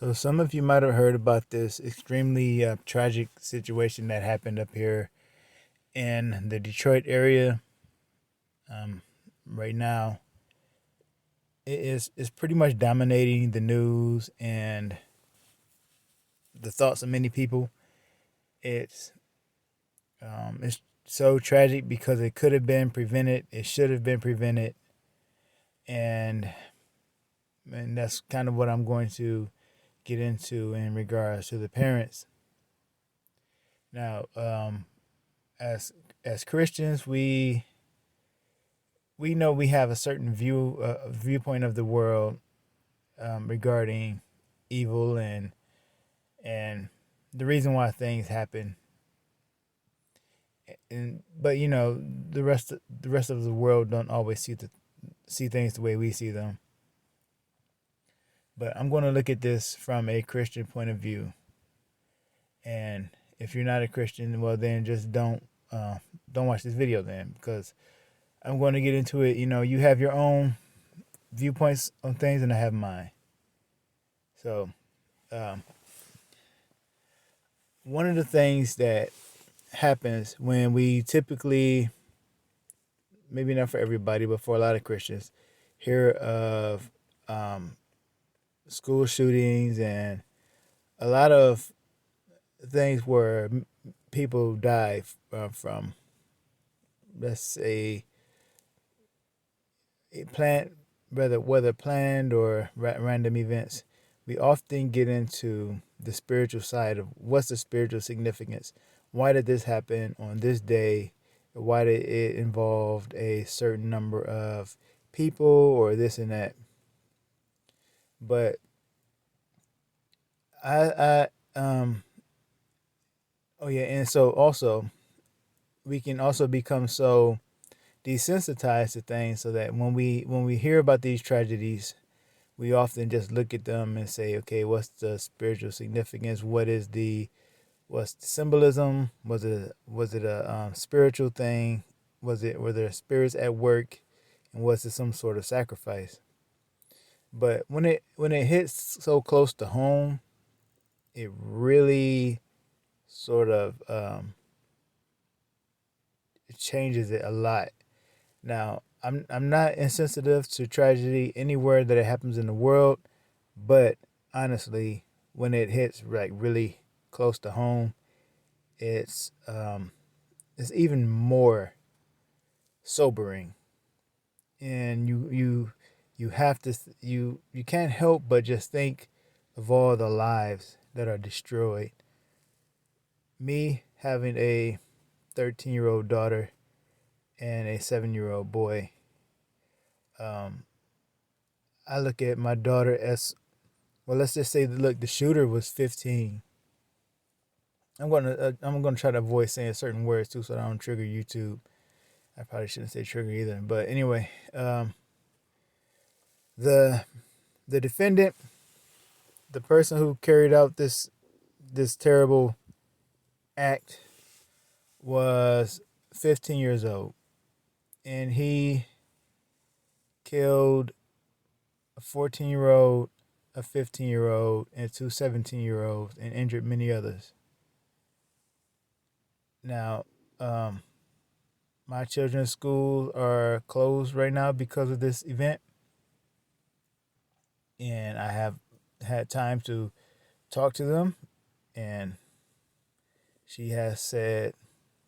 So some of you might have heard about this extremely tragic situation that happened up here in the Detroit area. Um, right now, it's pretty much dominating the news and the thoughts of many people. It's it's so tragic because it could have been prevented. It should have been prevented, and that's kind of what I'm going to get into in regards to the parents. Now, as Christians, we know we have a certain viewpoint of the world regarding evil and the reason why things happen. And but the rest of the world don't always see things the way we see them. But I'm going to look at this from a Christian point of view. And if you're not a Christian, well then just don't watch this video then, because I'm going to get into it. You have your own viewpoints on things, and I have mine. So, um, one of the things that happens when we typically, maybe not for everybody, but for a lot of Christians, hear of school shootings and a lot of things where people die from, let's say, plant whether planned or random events. We often get into the spiritual side of what's the spiritual significance. Why did this happen on this day? Why did it involve a certain number of people or this and that? But I oh yeah, and so also we can also become so desensitized to things so that when we hear about these tragedies, we often just look at them and say, okay, what's the spiritual significance? What's the symbolism? Was it a spiritual thing? Were there spirits at work? And was it some sort of sacrifice? But when it hits so close to home, it really sort of it changes it a lot. Now, I'm not insensitive to tragedy anywhere that it happens in the world, but honestly, when it hits like really close to home, it's it's even more sobering, and you have to you can't help but just think of all the lives that are destroyed. Me having a 13-year-old daughter and a 7-year-old boy, um, I look at my daughter as, well, let's just say, look, the shooter was 15. I'm gonna try to avoid saying certain words too, so I don't trigger YouTube. I probably shouldn't say trigger either, but anyway, the the defendant, the person who carried out this terrible act, was 15 years old, and he killed a 14-year-old, a 15-year-old, and two 17-year-olds, and injured many others. Now, my children's schools are closed right now because of this event, and I have had time to talk to them, and she has said,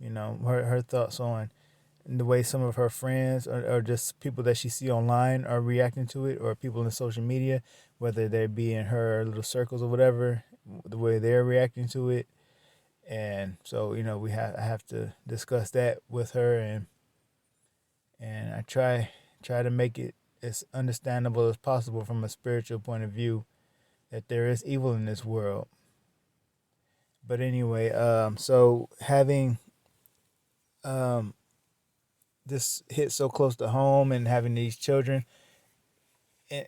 her thoughts on the way some of her friends or just people that she see online are reacting to it, or people in social media, whether they be in her little circles or whatever, the way they're reacting to it. And so, I have to discuss that with her, and I try to make it as understandable as possible from a spiritual point of view, that there is evil in this world. But anyway, so having um this hit so close to home, and having these children in,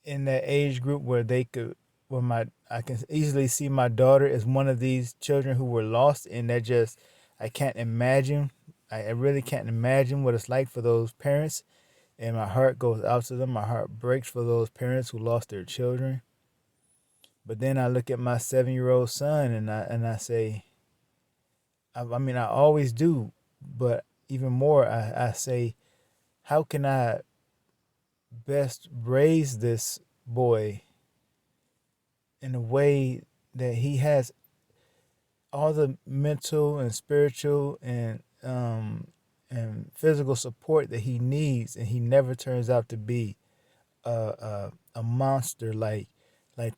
in that age group where they could, where my I can easily see my daughter as one of these children who were lost, and that just, I can't imagine. I really can't imagine what it's like for those parents, and my heart goes out to them. My heart breaks for those parents who lost their children. But then I look at my 7-year-old son and I say, I mean, I always do, but even more, I say, how can I best raise this boy in a way that he has all the mental and spiritual and physical support that he needs, and he never turns out to be a monster like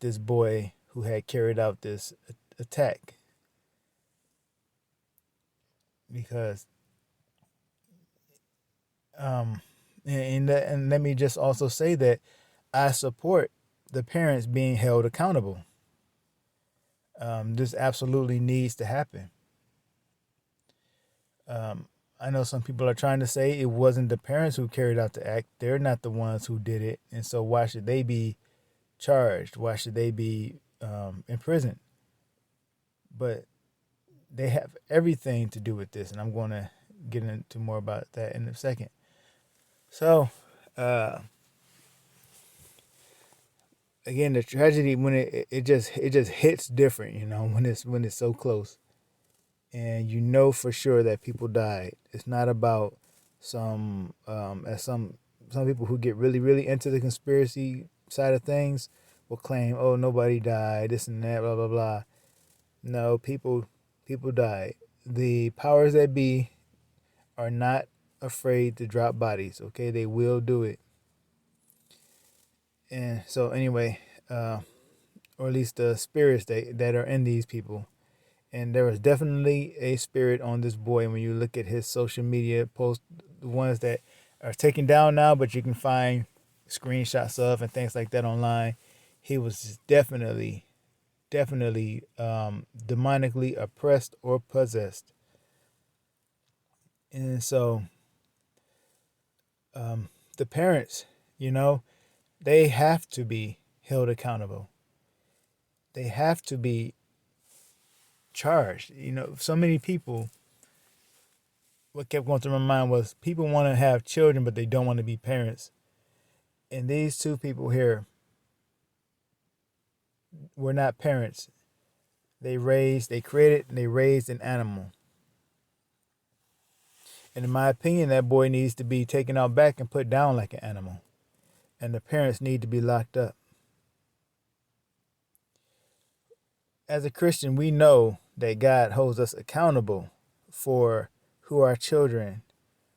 this boy who had carried out this attack. Because um and let me just also say that I support the parents being held accountable. This absolutely needs to happen. I know some people are trying to say it wasn't the parents who carried out the act. They're not the ones who did it, and so why should they be charged? Why should they be in prison? But they have everything to do with this, and I'm going to get into more about that in a second. So, again, the tragedy when it just hits different, when it's so close, and you know for sure that people died. It's not about as some people who get really really into the conspiracy side of things will claim, oh, nobody died, this and that, blah blah blah. No, people died. The powers that be are not afraid to drop bodies. Okay, they will do it. And so anyway, or at least the spirits that are in these people. And there was definitely a spirit on this boy. When you look at his social media posts, the ones that are taken down now, but you can find screenshots of and things like that online, he was definitely demonically oppressed or possessed. And so the parents, they have to be held accountable. They have to be charged. So many people, what kept going through my mind was people want to have children, but they don't want to be parents. And these two people here were not parents. They created, and they raised an animal. And in my opinion, that boy needs to be taken out back and put down like an animal. And the parents need to be locked up. As a Christian, we know that God holds us accountable for who our children,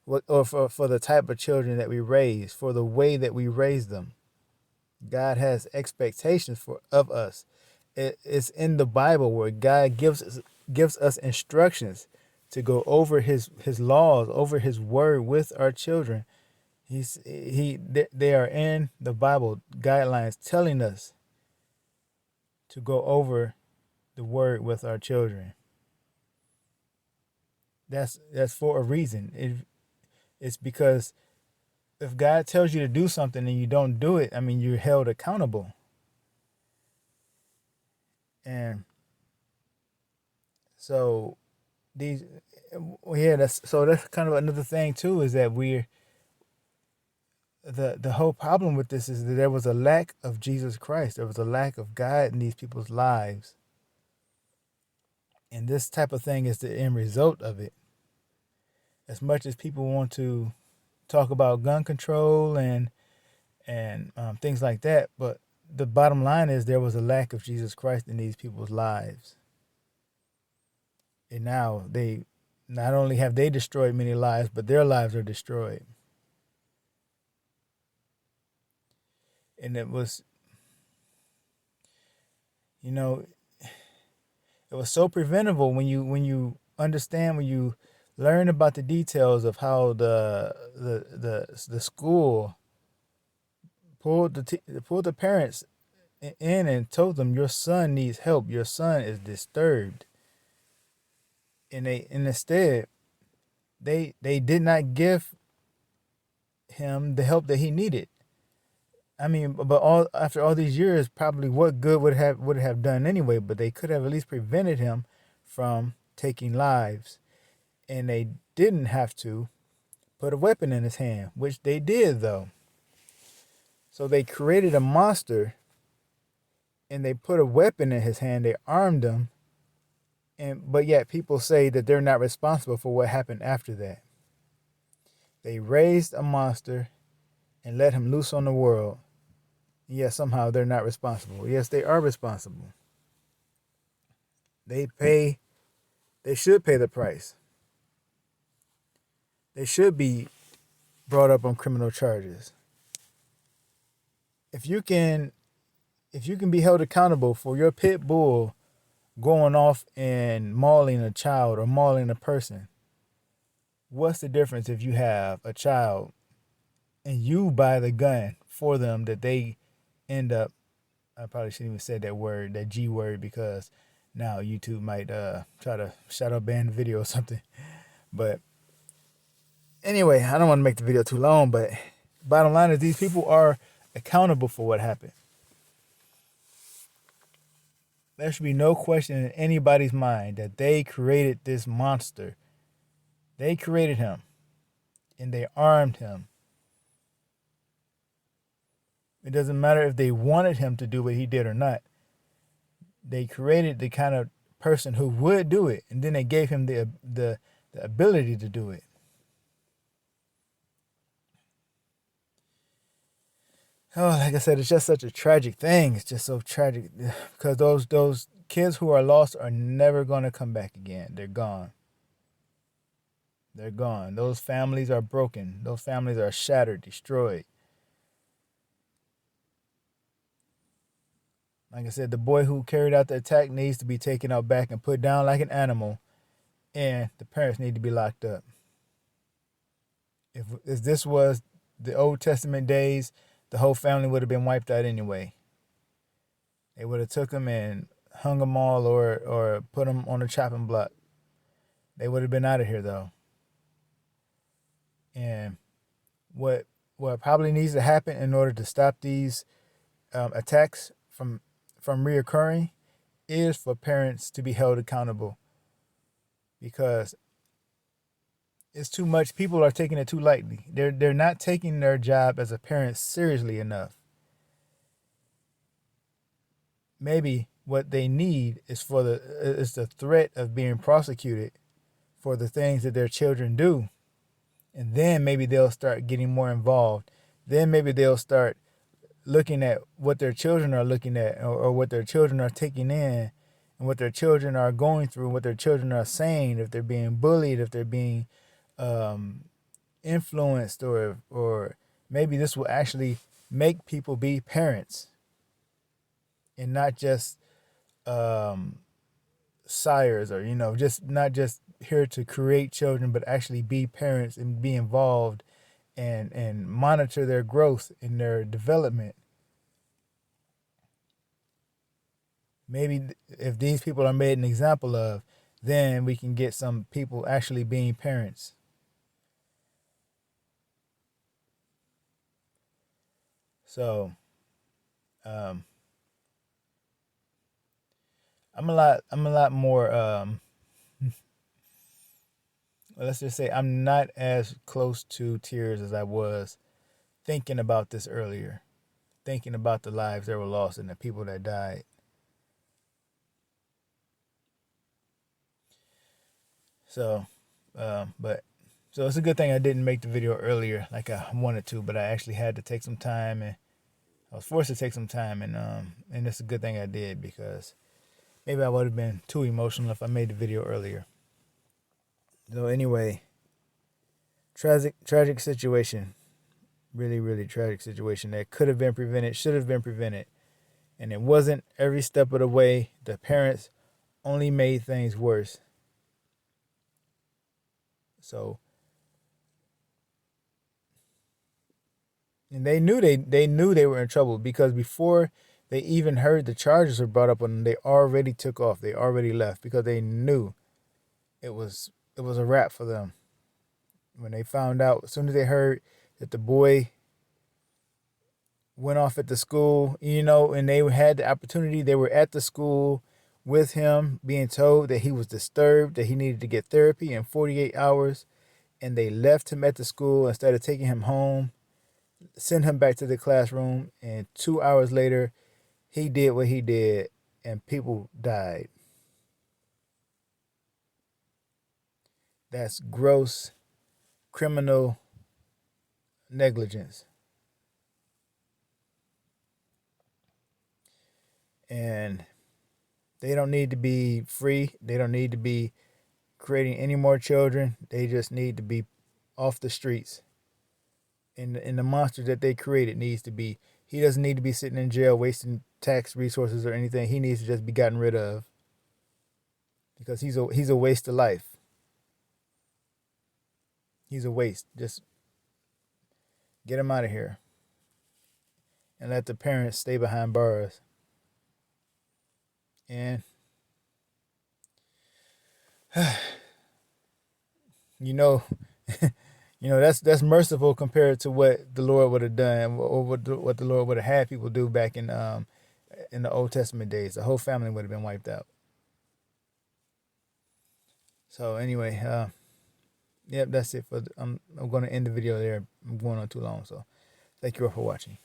or for the type of children that we raise, for the way that we raise them. God has expectations of us. It's in the Bible where God gives us instructions to go over his laws, over his word with our children. They are in the Bible guidelines telling us to go over the word with our children. That's for a reason. It's because if God tells you to do something and you don't do it, I mean, you're held accountable. And so that's kind of another thing too, is that the whole problem with this is that there was a lack of Jesus Christ. There was a lack of God in these people's lives. And this type of thing is the end result of it. As much as people want to talk about gun control and things like that, but the bottom line is there was a lack of Jesus Christ in these people's lives. And now they not only have they destroyed many lives, but their lives are destroyed. And it was, it was so preventable when you understand, when you learn about the details of how the school pulled the parents in and told them, your son needs help, your son is disturbed. And instead they did not give him the help that he needed. I mean, but after all these years, probably what good would it have done anyway? But they could have at least prevented him from taking lives, and they didn't have to put a weapon in his hand, which they did though. So they created a monster and they put a weapon in his hand. They armed him, but yet people say that they're not responsible for what happened after that. They raised a monster and let him loose on the world. And yet somehow they're not responsible. Yes, they are responsible. They should pay the price. They should be brought up on criminal charges. If you can be held accountable for your pit bull going off and mauling a child or mauling a person, what's the difference if you have a child and you buy the gun for them that they end up, I probably shouldn't even say that word, that G word, because now YouTube might try to shadow ban the video or something. But anyway, I don't want to make the video too long, but bottom line is these people are accountable for what happened. There should be no question in anybody's mind that they created this monster. They created him, and they armed him. It doesn't matter if they wanted him to do what he did or not. They created the kind of person who would do it, and then they gave him the ability to do it. Oh, like I said, it's just such a tragic thing. It's just so tragic because those kids who are lost are never going to come back again. They're gone. They're gone. Those families are broken. Those families are shattered, destroyed. Like I said, the boy who carried out the attack needs to be taken out back and put down like an animal, and the parents need to be locked up. If this was the Old Testament days, the whole family would have been wiped out anyway. They would have took them and hung them all or put them on a chopping block. They would have been out of here though. And what probably needs to happen in order to stop these attacks from reoccurring is for parents to be held accountable, because it's too much. People are taking it too lightly. They're not taking their job as a parent seriously enough. Maybe what they need is the threat of being prosecuted for the things that their children do. And then maybe they'll start getting more involved. Then maybe they'll start looking at what their children are looking at, or what their children are taking in, and what their children are going through, what their children are saying, if they're being bullied, if they're being influenced, or maybe this will actually make people be parents and not just sires, or just not just here to create children, but actually be parents and be involved and monitor their growth and their development. Maybe if these people are made an example of, then we can get some people actually being parents. So, I'm a lot more, let's just say I'm not as close to tears as I was thinking about this earlier, thinking about the lives that were lost and the people that died. So, so it's a good thing I didn't make the video earlier like I wanted to, but I actually had to take some time, and I was forced to take some time, and it's a good thing I did, because maybe I would have been too emotional if I made the video earlier. So anyway, tragic situation. Really, really tragic situation that could have been prevented, should have been prevented. And it wasn't every step of the way. The parents only made things worse. So, and they knew they were in trouble, because before they even heard the charges were brought up on them, they already took off. They already left, because they knew it was a wrap for them. When they found out, as soon as they heard that the boy went off at the school, and they had the opportunity, they were at the school with him, being told that he was disturbed, that he needed to get therapy in 48 hours, and they left him at the school instead of taking him home, sent him back to the classroom, and 2 hours later, he did what he did and people died. That's gross criminal negligence. And they don't need to be free. They don't need to be creating any more children. They just need to be off the streets. And the monster that they created needs to be. He doesn't need to be sitting in jail wasting tax resources or anything. He needs to just be gotten rid of because he's a waste of life. He's a waste. Just get him out of here and let the parents stay behind bars. And you know, that's merciful compared to what the Lord would have done, or what the Lord would have had people do back in the Old Testament days. The whole family would have been wiped out. So anyway, yep, that's it for. I'm going to end the video there. I'm going on too long, so thank you all for watching.